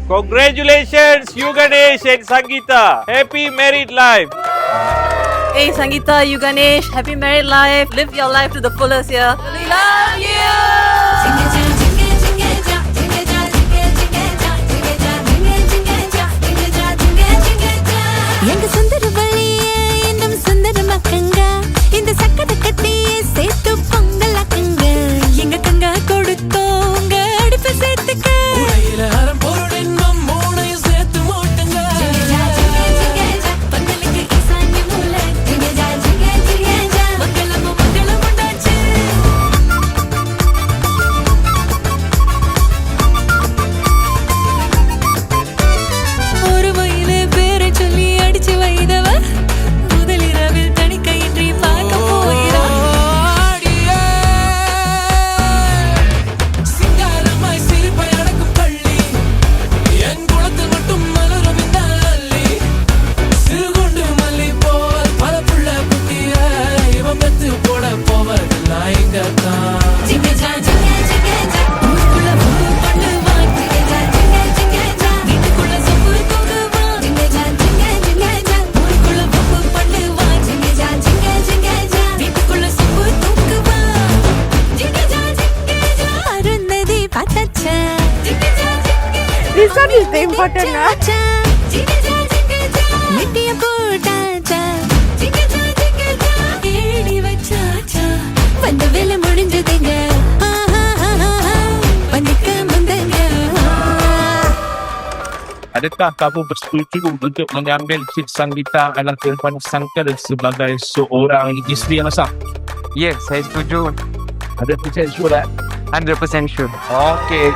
Congratulations, Yuganesh and Sangeeta. Happy married life. Hey Sangeeta, Yuganesh, happy married life. Live your life to the fullest here. We love you. எங்க சுந்தர வழியே இன்னும் சுந்தர மக்கங்க இந்த சக்கர கட்டியே சேர்த்து பொங்கலாக்குங்க எங்க கங்க கொடுத்தோங்க அடுப்பு சேர்த்துக்க உடையில அறம் பொருளின் மூணையும் சேர்த்து மூட்டுங்க பந்தலுக்கு ஈசான்ய மூலை மங்களமும் மங்களம் உண்டாச்சு ஒரு வயலே பேரை சொல்லி அடிச்சு வைதவ முதலிரவில் தணிக்கையின்றி பார்க்க போகிறார் சிங்காரமாய் சிரிப்பை அடக்கும் பள்ளி என் குளத்தில் மட்டும் மலரும் இந்த அல்லி சிறுகுண்டு மல்லி போல் பல புள்ள குட்டிய இவன் பெத்து போட போவதில்லை இங்க தான் This one is the important now. Adakah kamu bersetuju untuk mengambil Cik Sangeeta adalah Irfan Sangkar sebagai seorang isteri yang sah? Yes, saya setuju. 100% sure tak? 100% sure. Okey.